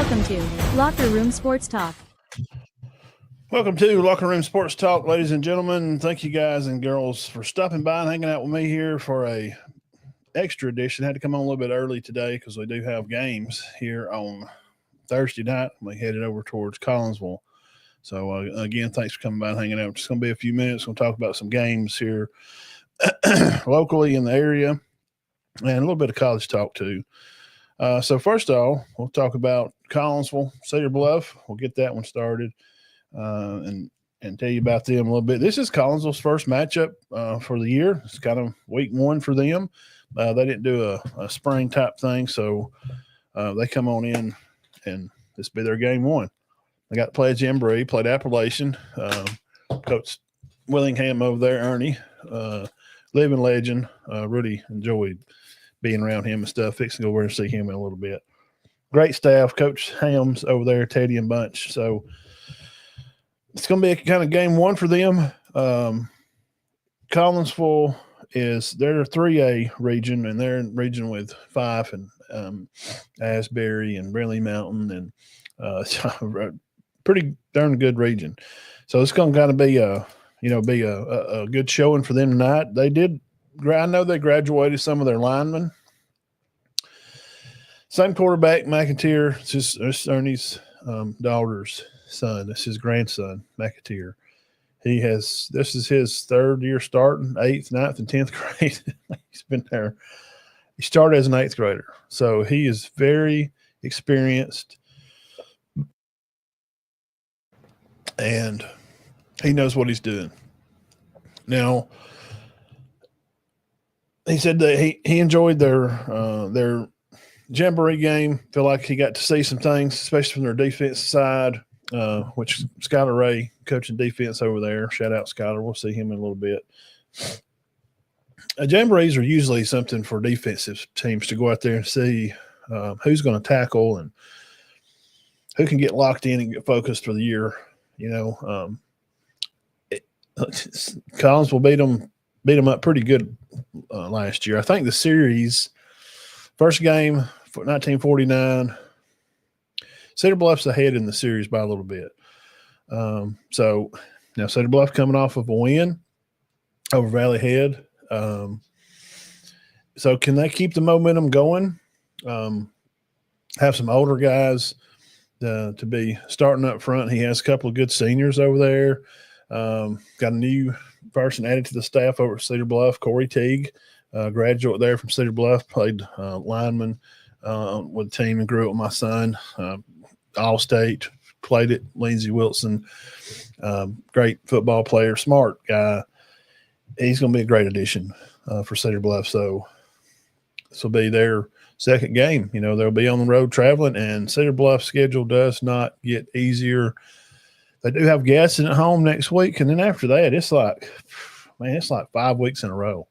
Welcome to Locker Room Sports Talk. Welcome to Locker Room Sports Talk, ladies and gentlemen. Thank you guys and girls for stopping by and hanging out with me here for a extra edition. Had to come on a little bit early today because we do have games here on Thursday night. We headed over towards Collinsville. So, again, thanks for coming by and hanging out. It's just going to be a few minutes. We'll talk about some games here locally in the area and a little bit of college talk too. So first of all, we'll talk about Collinsville, Cedar Bluff. We'll get that one started and tell you about them a little bit. This is Collinsville's first matchup for the year. It's kind of week one for them. They didn't do a spring type thing, so they come on in and this will be their game one. They got to play a jamboree, played Appalachian. Coach Willingham over there, Ernie, living legend. Really enjoyed being around him and stuff. Fixing to go over and see him in a little bit. Great staff. Coach Hams over there, Teddy and Bunch. So it's going to be a kind of game one for them. Collinsville they're a 3A region, and they're in region with Fife and Asbury and Brindley Mountain, and pretty darn good region. So it's going to kind of be a good showing for them tonight. I know they graduated some of their linemen. Same quarterback, McAteer. It's Ernie's daughter's son. That's his grandson, McAteer. This is his third year starting, 8th, 9th, and 10th grade. He's been there. He started as an 8th grader. So he is very experienced. And he knows what he's doing. Now, he said that he enjoyed their jamboree game. Feel like he got to see some things, especially from their defense side, which Skylar Ray coaching defense over there. Shout out Skylar. We'll see him in a little bit. Jamborees are usually something for defensive teams to go out there and see who's going to tackle and who can get locked in and get focused for the year. Collins will beat them up pretty good last year. I think the series first game for 1949, Cedar Bluff's ahead in the series by a little bit. So now Cedar Bluff coming off of a win over Valley Head. So can they keep the momentum going? Have some older guys to be starting up front. He has a couple of good seniors over there. Got a new person added to the staff over at Cedar Bluff, Corey Teague, graduate there from Cedar Bluff, played lineman with the team and grew up with my son. All-state, played at Lindsey Wilson. Great football player, smart guy. He's going to be a great addition for Cedar Bluff. So this will be their second game. They'll be on the road traveling, and Cedar Bluff's schedule does not get easier. They do have Gadsden at home next week, and then after that, it's like 5 weeks in a row.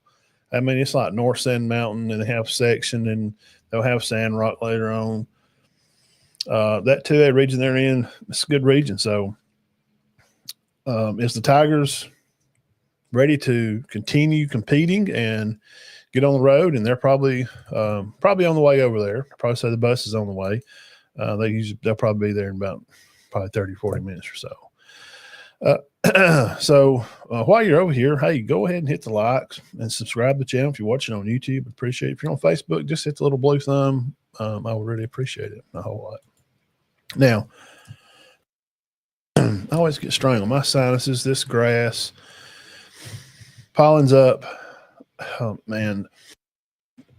I mean, it's like North Sand Mountain, and they have Section, and they'll have Sand Rock later on. That 2A region they're in, it's a good region. So is the Tigers ready to continue competing and get on the road? And they're probably on the way over there. I'd probably say the bus is on the way. They'll probably be there in about 30, 40 minutes or so. So while you're over here, hey, go ahead and hit the likes and subscribe to the channel. If you're watching on YouTube, appreciate it. If you're on Facebook, just hit the little blue thumb. I would really appreciate it a whole lot. Now, I always get strangled. My sinuses, this grass, pollen's up. Oh, man,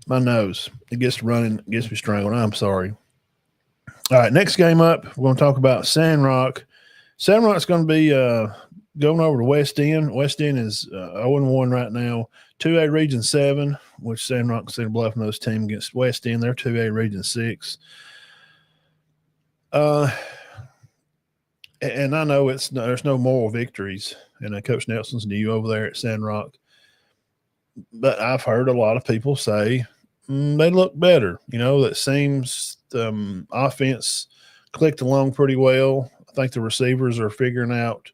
my nose, it gets running, it gets me strangled. I'm sorry. All right, next game up, we're going to talk about Sandrock. Sandrock's going to be going over to West End. West End is 0-1 right now. 2A Region 7, which Sandrock and Cedar Bluff and those team against West End. They're 2A Region 6. And I know there's no moral victories, and Coach Nelson's new over there at Sandrock. But I've heard a lot of people say they look better. That seems the offense clicked along pretty well. I think the receivers are figuring out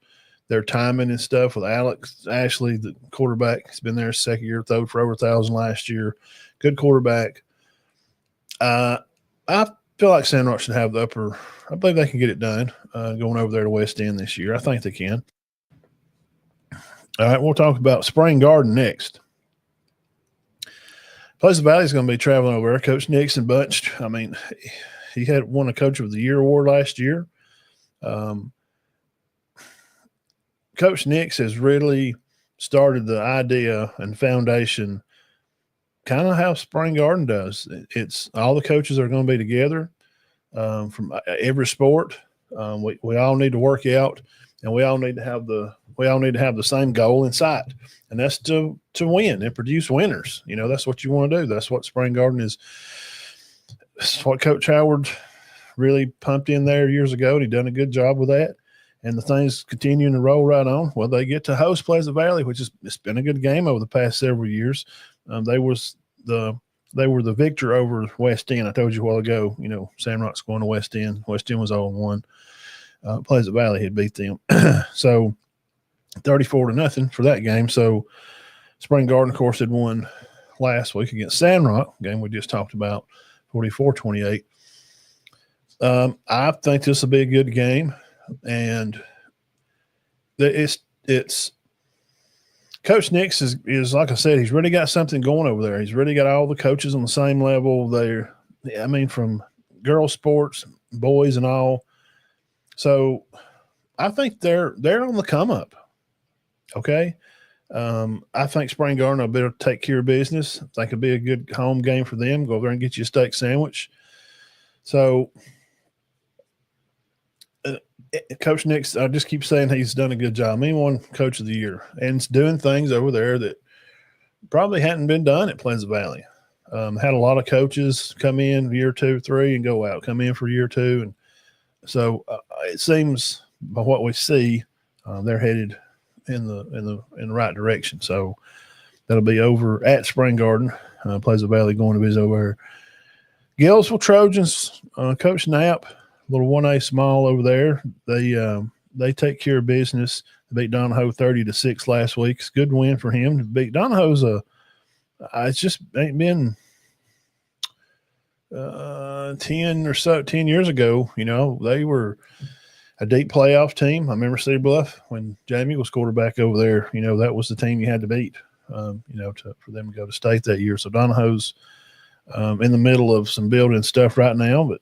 their timing and stuff with Alex Ashley, the quarterback. He's been there second year, throwed for over 1,000 last year. Good quarterback. I feel like Sandrock should have the upper. I believe they can get it done going over there to West End this year. I think they can. All right, we'll talk about Spring Garden next. Pleasant Valley is going to be traveling over there. Coach Nixon Bunch. I mean, he had won a Coach of the Year award last year. Coach Nix has really started the idea and foundation, kind of how Spring Garden does. It's all the coaches are going to be together from every sport. We all need to work out, and we all need to have the same goal in sight, and that's to win and produce winners. You know, that's what you want to do. That's what Spring Garden is. That's what Coach Howard really pumped in there years ago, and he done a good job with that. And the things continuing to roll right on. Well, they get to host Pleasant Valley, which it's been a good game over the past several years. They were the victor over West End. I told you a while ago, you know, Sandrock's going to West End. West End was 0-1. Pleasant Valley had beat them. So 34-0 for that game. So Spring Garden, of course, had won last week against Sandrock, game we just talked about, 44-28. I think this will be a good game. And it's Coach Nix is like I said, he's really got something going over there. He's really got all the coaches on the same level there. I mean, from girls sports, boys, and all. So I think they're on the come up. Okay. I think Spring Garden will be able to take care of business. I think it'll be a good home game for them. Go over there and get you a steak sandwich. So Coach Nix, I just keep saying he's done a good job. I mean, won Coach of the Year and doing things over there that probably hadn't been done at Pleasant Valley. Had a lot of coaches come in year 2, 3 and go out, come in for year 2. And so it seems by what we see, they're headed in the right direction. So that'll be over at Spring Garden, Pleasant Valley going to visit over there. Gillsville Trojans, Coach Knapp, little 1A small over there. They take care of business. They beat Donahoe 30-6 last week. It's a good win for him. To beat Donahoe's it's just ain't been 10 years ago. You know, they were a deep playoff team. I remember Cedar Bluff when Jamie was quarterback over there. You know, that was the team you had to beat. You know, for them to go to state that year. So Donahoe's in the middle of some building stuff right now, but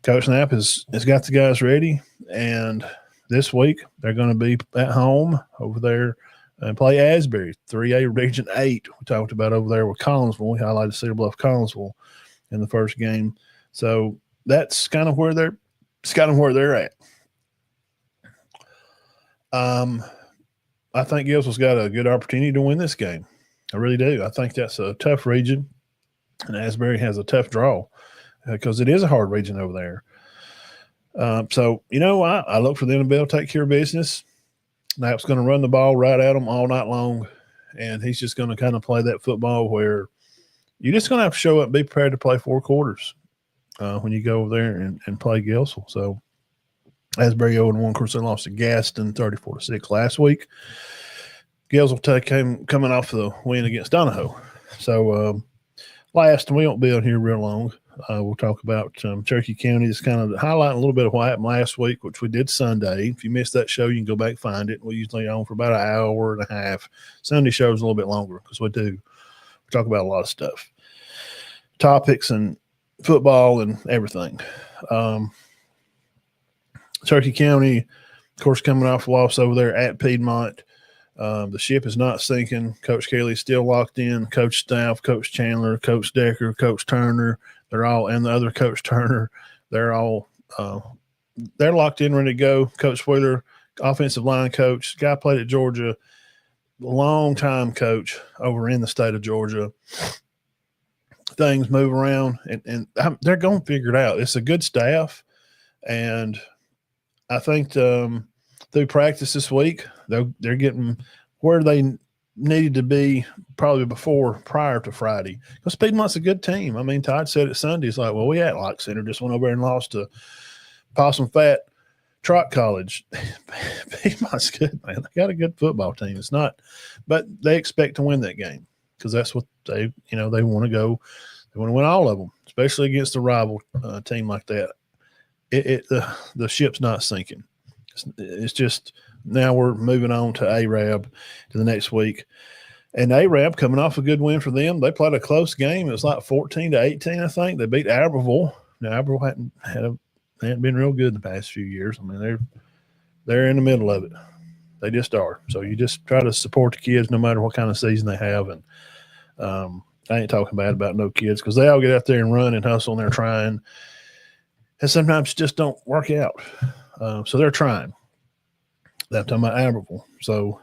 Coach Knapp has got the guys ready, and this week they're going to be at home over there and play Asbury, 3A Region 8. We talked about over there with Collinsville. We highlighted Cedar Bluff Collinsville in the first game. So that's kind of where they're at. I think Gillsville's got a good opportunity to win this game. I really do. I think that's a tough region, and Asbury has a tough draw because it is a hard region over there. So, you know, I look for them to be able to take care of business. Knapp's going to run the ball right at them all night long, and he's just going to kind of play that football where you're just going to have to show up and be prepared to play 4 quarters when you go over there and play Gillsville. So, Asbury 0-1. Of course, they lost to Gaston 34-6 last week. Gillsville coming off the win against Donahoe. So, last, and we won't be on here real long. We'll talk about Cherokee County. Just kind of highlighting a little bit of what happened last week, which we did Sunday. If you missed that show, you can go back and find it. We're usually on for about an hour and a half. Sunday show's a little bit longer because we talk about a lot of stuff, topics and football and everything. Cherokee County, of course, coming off a loss over there at Piedmont. The ship is not sinking. Coach Kelly's still locked in. Coach Staff, Coach Chandler, Coach Decker, Coach Turner, they're all, and the other Coach Turner, they're all they're locked in, ready to go. Coach Wheeler, offensive line coach, guy played at Georgia, long time coach over in the state of Georgia. Things move around, and they're going to figure it out. It's a good staff, and I think through practice this week, they're getting where they needed to be probably prior to Friday. Because Piedmont's a good team. I mean, Todd said it Sunday. It's like, well, we at Lock Center just went over and lost to Possum Fat Trot College. Piedmont's good, man. They got a good football team. It's not, but they expect to win that game because that's what they want to go. They want to win all of them, especially against a rival team like that. The ship's not sinking. It's just now we're moving on to Arab to the next week. And Arab coming off a good win for them. They played a close game. It was like 14-18, I think. They beat Aberville. Now Aberville hadn't been real good the past few years. I mean, they're in the middle of it. They just are. So you just try to support the kids no matter what kind of season they have. And I ain't talking bad about no kids because they all get out there and run and hustle and they're trying. And sometimes just don't work out. So they're trying. I'm talking about Aberville. So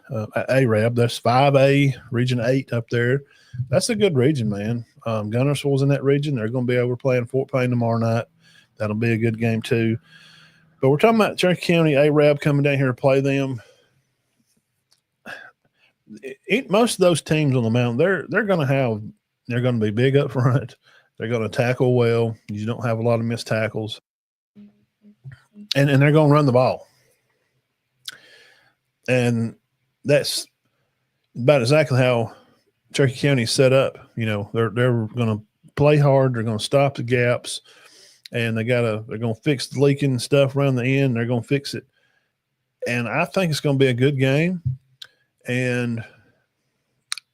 Arab, that's 5A, Region 8 up there. That's a good region, man. Gunnersville's in that region. They're going to be over playing Fort Payne tomorrow night. That'll be a good game too. But we're talking about Cherokee County, Arab coming down here to play them. Most of those teams on the mountain, they're going to be big up front. They're going to tackle well. You don't have a lot of missed tackles. And they're going to run the ball. And that's about exactly how Cherokee County is set up. You know, they're going to play hard. They're going to stop the gaps, and they're going to fix the leaking stuff around the end. They're going to fix it. And I think it's going to be a good game. And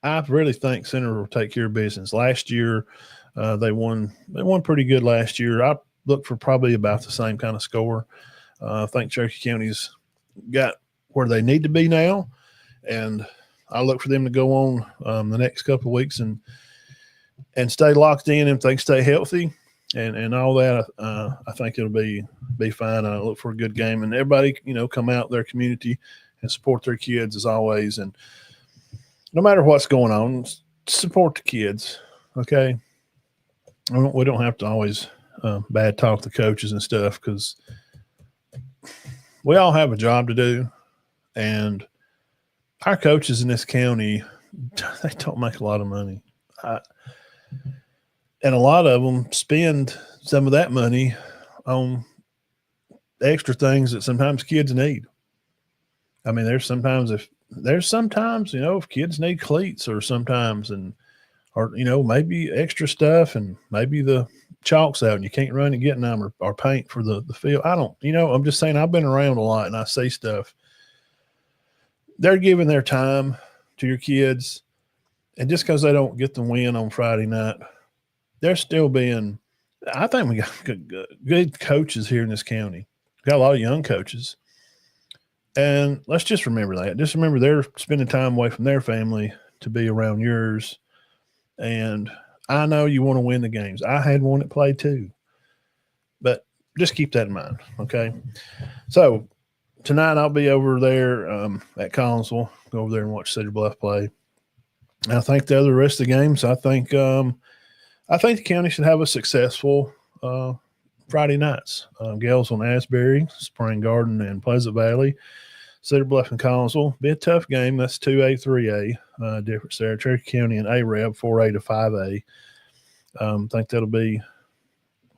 I really think Center will take care of business. Last year, they won pretty good last year. I look for probably about the same kind of score. I think Cherokee County's got where they need to be now, and I look for them to go on the next couple of weeks and stay locked in if they stay healthy and all that. I think it'll be fine. I look for a good game, and everybody, come out their community and support their kids as always. And no matter what's going on, support the kids. Okay. We don't have to always bad talk the coaches and stuff, because we all have a job to do. And our coaches in this county, they don't make a lot of money. And a lot of them spend some of that money on extra things that sometimes kids need. I mean, there's sometimes if kids need cleats or maybe extra stuff, and maybe the chalk's out and you can't run and get them or paint for the field. I'm just saying, I've been around a lot and I see stuff. They're giving their time to your kids, and just because they don't get the win on Friday night, they're still being – I think we got good coaches here in this county. We got a lot of young coaches. And let's just remember that. Just remember they're spending time away from their family to be around yours. And I know you want to win the games. I had one at play too. But just keep that in mind, okay? So – tonight I'll be over there at Collinsville. Go over there and watch Cedar Bluff play. And I think the rest of the games, I think the county should have a successful Friday nights. Gales on Asbury, Spring Garden, and Pleasant Valley. Cedar Bluff and Collinsville. Be a tough game. That's 2A, 3A difference there. Cherokee County and Arab, 4A to 5A.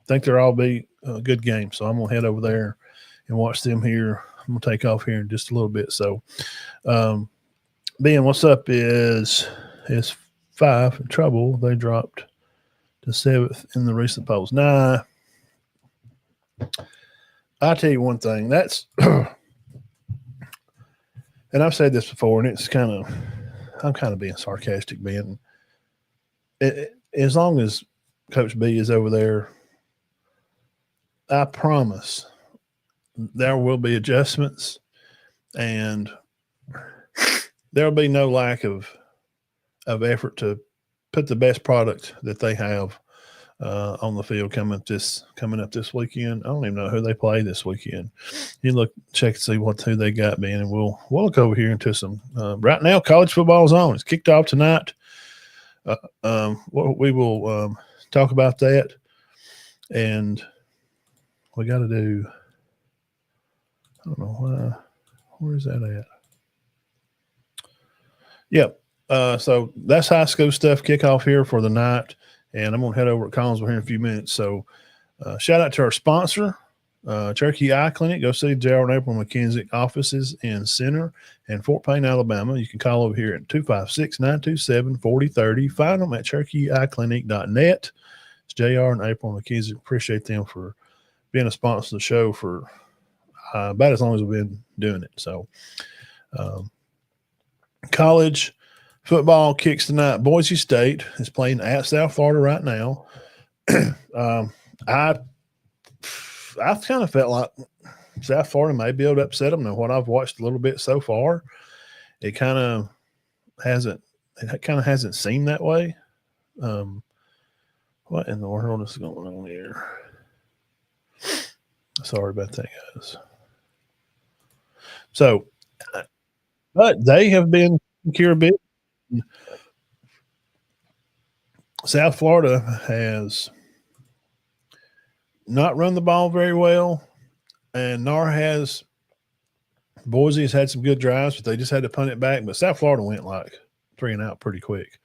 Think they'll all be a good game. So I'm going to head over there and watch them here. I'm going to take off here in just a little bit. So, Ben, what's up is 5 in trouble. They dropped to 7th in the recent polls. Nah, I'll tell you one thing. That's and I've said this before, and I'm kind of being sarcastic, Ben. As long as Coach B is over there, I promise there will be adjustments, and there'll be no lack of effort to put the best product that they have on the field coming up this weekend. I don't even know who they play this weekend. You check to see who they got, Ben, and we'll look over here into some. Right now, college football is on. It's kicked off tonight. We will talk about that, and we got to do. I don't know where is that at? Yep. So that's high school stuff. Kickoff here for the night, and I'm gonna head over at Collinsville here in a few minutes. So, shout out to our sponsor, Cherokee Eye Clinic. Go see J.R. and April McKenzie offices in Center and Fort Payne, Alabama. You can call over here at 256-927-4030. Find them at CherokeeEyeClinic.net. It's JR and April McKenzie. Appreciate them for being a sponsor of the show for about as long as we've been doing it. So, college football kicks tonight. Boise State is playing at South Florida right now. I kind of felt like South Florida may be able to upset them. Now, what I've watched a little bit so far, it kind of hasn't seemed that way. What in the world is going on here? Sorry about that, guys. So, but they have been secure a bit. South Florida has not run the ball very well, and nor has Boise. Has had some good drives, but they just had to punt it back. But South Florida went like 3 and out pretty quick.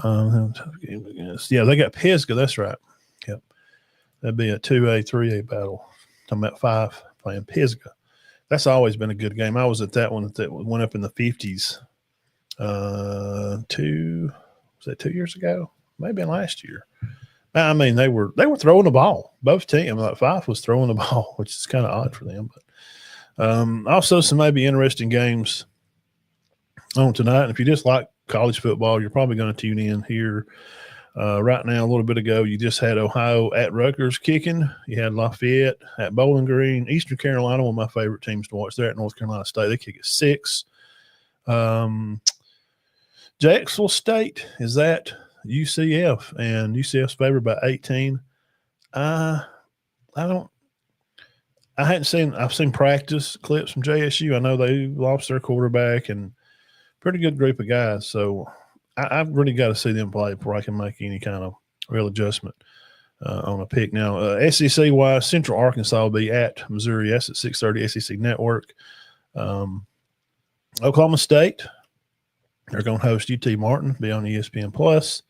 Yeah, they got Pisgah. That's right. Yep, that'd be a 2A, 3A battle. Talking about 5 playing Pisgah. That's always been a good game. I was at that one that went up in the 50s. Was that 2 years ago? Maybe last year. I mean, they were throwing the ball. Both teams, like 5 was throwing the ball, which is kind of odd for them. But also some maybe interesting games on tonight. And if you just like college football, you're probably going to tune in here. Right now, a little bit ago, you just had Ohio at Rutgers kicking. You had Lafayette at Bowling Green. Eastern Carolina, one of my favorite teams to watch. They're at North Carolina State. They kick at 6. Jacksonville State is at UCF, and UCF's favored by 18. I've seen practice clips from JSU. I know they lost their quarterback and pretty good group of guys. So I've really got to see them play before I can make any kind of real adjustment on a pick. Now, SEC-wise, Central Arkansas will be at Missouri. That's at 6:30 SEC Network. Oklahoma State, they're going to host UT Martin, be on ESPN+.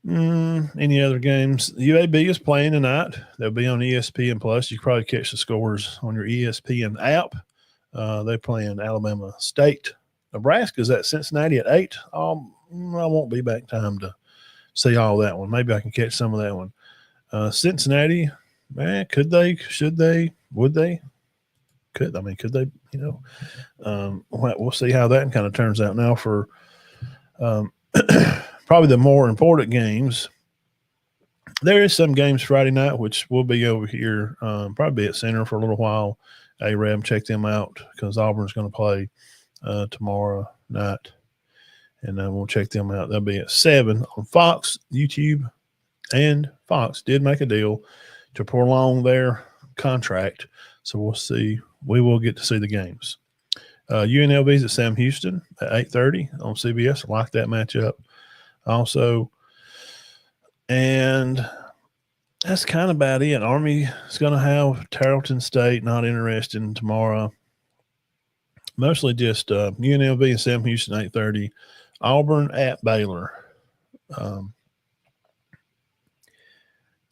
Any other games? UAB is playing tonight. They'll be on ESPN+. You can probably catch the scores on your ESPN app. They're playing Alabama State. Nebraska's at Cincinnati at 8. I won't be back in time to see all that one. Maybe I can catch some of that one. Cincinnati, man, could they, should they, would they? Could they, we'll see how that kind of turns out now for probably the more important games. There is some games Friday night, which will be over here, probably at center for a little while. ARAB, check them out because Auburn's going to play tomorrow night, and we'll check them out. They'll be at 7 on Fox, YouTube, and Fox did make a deal to prolong their contract, so we'll see. We will get to see the games. UNLV's at Sam Houston at 8:30 on CBS. I like that matchup also, and that's kind of about it. Army is going to have Tarleton State, not interested tomorrow. Mostly just UNLV and Sam Houston, 8:30. Auburn at Baylor.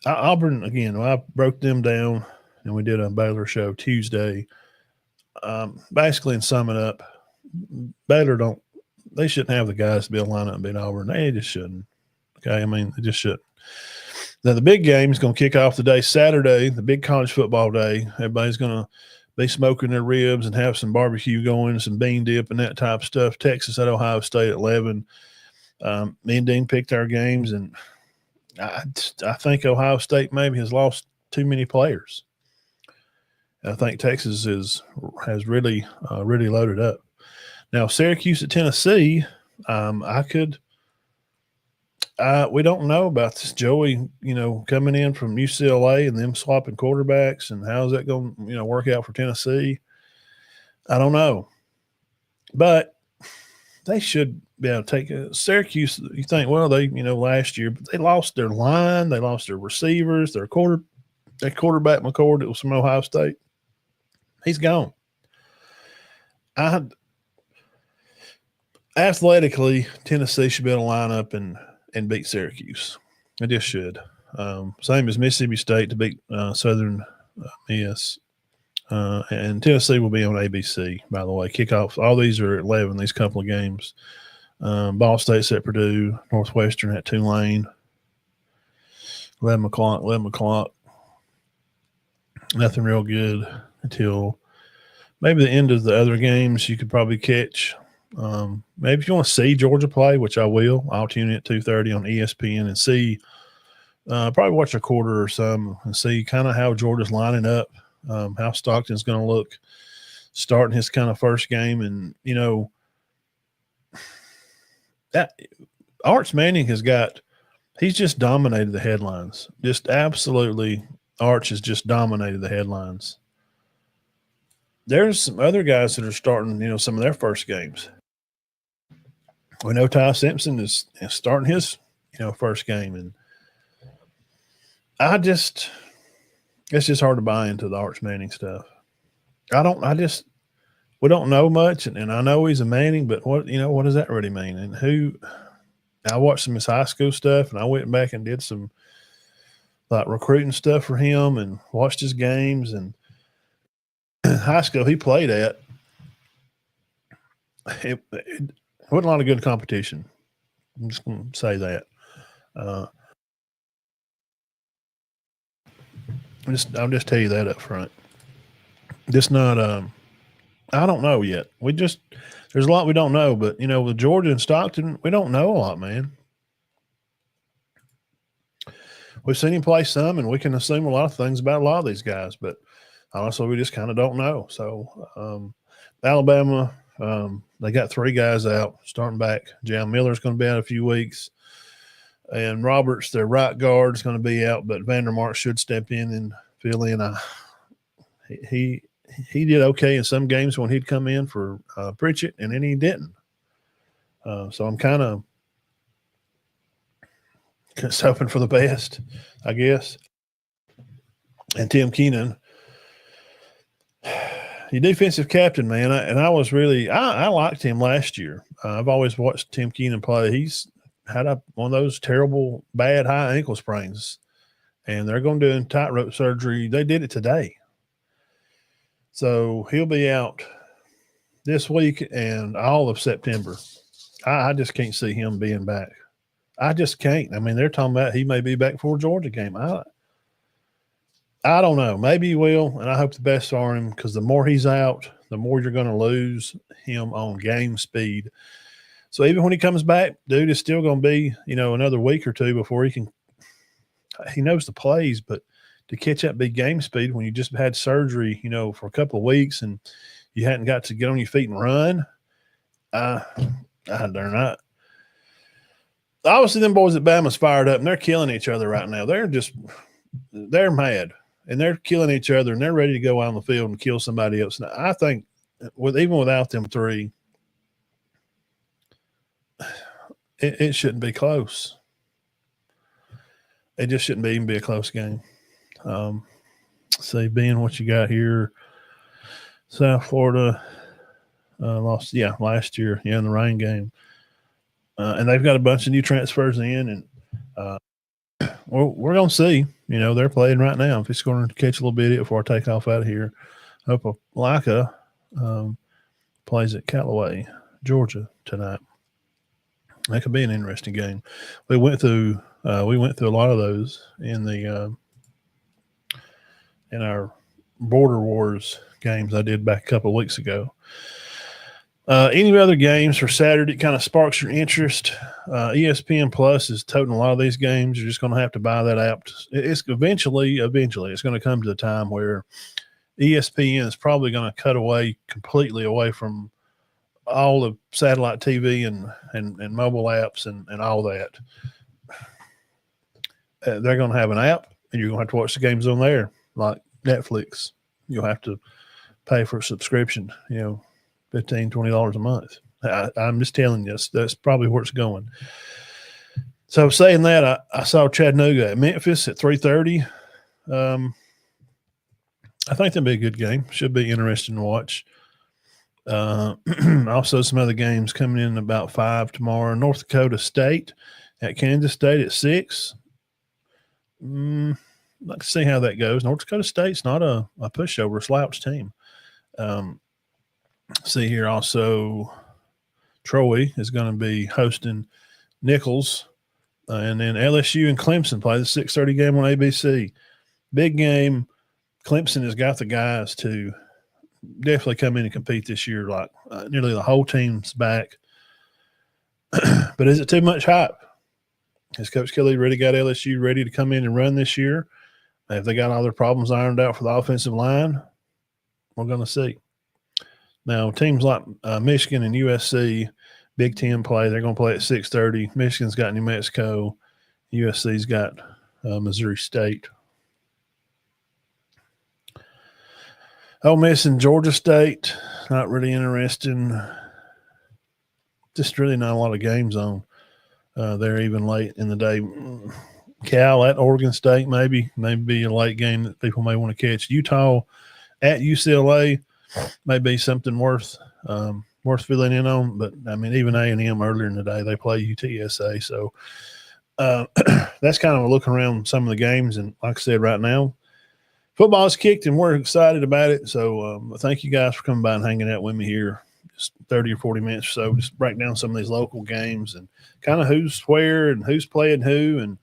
Auburn, again, I broke them down, and we did a Baylor show Tuesday. Basically, in sum it up, Baylor they shouldn't have the guys to be able to line up and beat Auburn. They just shouldn't. Okay, I mean, they just shouldn't. Now, the big game is going to kick off today, Saturday, the big college football day. Everybody's going to be smoking their ribs and have some barbecue going, some bean dip and that type of stuff. Texas at Ohio State at 11. Me and Dean picked our games, and I think Ohio State maybe has lost too many players. I think Texas has really loaded up. Now, Syracuse at Tennessee, we don't know about this Joey, coming in from UCLA and them swapping quarterbacks, and how's that going to, work out for Tennessee? I don't know. But they should be able to take Syracuse. You think, well, they, last year, but they lost their line, they lost their receivers, their quarterback McCord that was from Ohio State. He's gone. Athletically, Tennessee should be able to line up and beat Syracuse. They just should. Same as Mississippi State to beat Southern Miss. And Tennessee will be on ABC, by the way. Kickoff. All these are at 11, these couple of games. Ball State's at Purdue. Northwestern at Tulane. 11 o'clock, 11 o'clock. Nothing real good until maybe the end of the other games you could probably catch. Maybe if you want to see Georgia play, which I will, I'll tune in at 2:30 on ESPN and see. Probably watch a quarter or some and see kind of how Georgia's lining up, how Stockton's going to look starting his kind of first game. And, you know, that Arch Manning he's just dominated the headlines. Just absolutely, Arch has just dominated the headlines. There's some other guys that are starting, you know, some of their first games. We know Ty Simpson is starting his, you know, first game. And it's just hard to buy into the Arch Manning stuff. We don't know much. And I know he's a Manning, but what does that really mean? And I watched some of his high school stuff and I went back and did some like recruiting stuff for him and watched his games. And high school he played at, it wasn't a lot of good competition. I'm just going to say that. I'll just tell you that up front. Just not. I don't know yet. There's a lot we don't know, but you know, with Georgia and Stockton, we don't know a lot, man. We've seen him play some, and we can assume a lot of things about a lot of these guys, but honestly, we just kind of don't know. So, Alabama, they got 3 guys out starting back. Jam Miller's going to be out a few weeks. And Roberts, their right guard, is going to be out, but Vandermark should step in and fill in. He did okay in some games when he'd come in for Pritchett, and then he didn't. So I'm kind of just hoping for the best, I guess. And Tim Keenan, your defensive captain, man. I liked him last year. I've always watched Tim Keenan play. He's had one of those terrible, bad high ankle sprains, and they're going to do tightrope surgery. They did it today. So he'll be out this week and all of September. I just can't see him being back. I just can't. I mean, they're talking about he may be back for a Georgia game. I don't know. Maybe he will, and I hope the best for him because the more he's out, the more you're going to lose him on game speed. So even when he comes back, dude, it's still going to be, you know, another week or two before he knows the plays, but to catch that big game speed when you just had surgery, you know, for a couple of weeks and you hadn't got to get on your feet and run, they're not. Obviously, them boys at Bama's fired up and they're killing each other right now. They're mad and they're killing each other and they're ready to go out on the field and kill somebody else. Now, I think even without them 3, it shouldn't be close. It just shouldn't even be a close game. Ben, what you got here? South Florida lost, last year, in the rain game. And they've got a bunch of new transfers in, and we're going to see. You know, they're playing right now. If it's going to catch a little bit before I take off out of here, Opelika plays at Callaway, Georgia tonight. That could be an interesting game. We went through a lot of those in our Border Wars games I did back a couple of weeks ago. Any other games for Saturday kind of sparks your interest? ESPN Plus is toting a lot of these games. You're just going to have to buy that app. It's eventually it's going to come to the time where ESPN is probably going to cut completely away from all the satellite TV and mobile apps and all that. They're going to have an app, and you're going to have to watch the games on there, like Netflix. You'll have to pay for a subscription, $15, $20 a month. I'm just telling you, that's probably where it's going. So saying that, I saw Chattanooga at Memphis at 3:30. I think that'll be a good game. Should be interesting to watch. Also, some other games coming in about 5 tomorrow. North Dakota State at Kansas State at 6. Let's see how that goes. North Dakota State's not a pushover, slouch team. See here also, Troy is going to be hosting Nichols And then LSU and Clemson play the 6:30 game on ABC. Big game. Clemson has got the guys to definitely come in and compete this year. Like nearly the whole team's back. But is it too much hype? Has Coach Kelly really got LSU ready to come in and run this year? Have they got all their problems ironed out for the offensive line? We're going to see. Now, teams like Michigan and USC, Big Ten play. They're going to play at 6:30. Michigan's got New Mexico. USC's got Missouri State. Ole Miss and Georgia State, not really interesting. Just really not a lot of games on there even late in the day. Cal at Oregon State, maybe be a late game that people may want to catch. Utah at UCLA may be something worth filling in on. But, I mean, even A&M earlier in the day, they play UTSA. So that's kind of a look around some of the games. And like I said, right now, football's kicked and we're excited about it. So thank you guys for coming by and hanging out with me here. Just 30 or 40 minutes or so, just break down some of these local games and kind of who's where and who's playing who and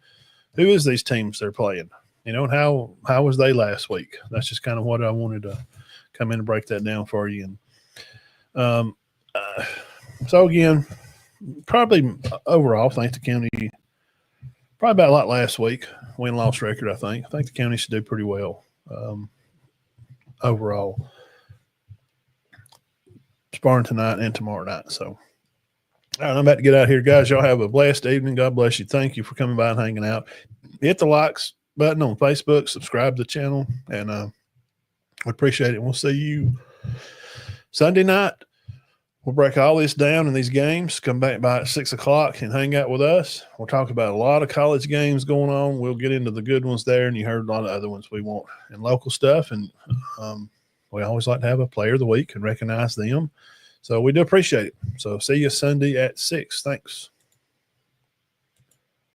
who is these teams they're playing, you know, and how was they last week? That's just kind of what I wanted to come in and break that down for you. And so again, probably overall, I think the county probably about like last week, win-loss record. I think the county should do pretty well overall. Sparring tonight and tomorrow night. So all right, I'm about to get out here, guys. Y'all have a blessed evening. God bless you. Thank you for coming by and hanging out. Hit the likes button on Facebook, subscribe to the channel, and we appreciate it. We'll see you Sunday night. We'll break all this down in these games. Come back by at 6 o'clock and hang out with us. We'll talk about a lot of college games going on. We'll get into the good ones there, and you heard a lot of other ones we want and local stuff. And we always like to have a player of the week and recognize them. So we do appreciate it. So see you Sunday at 6. Thanks.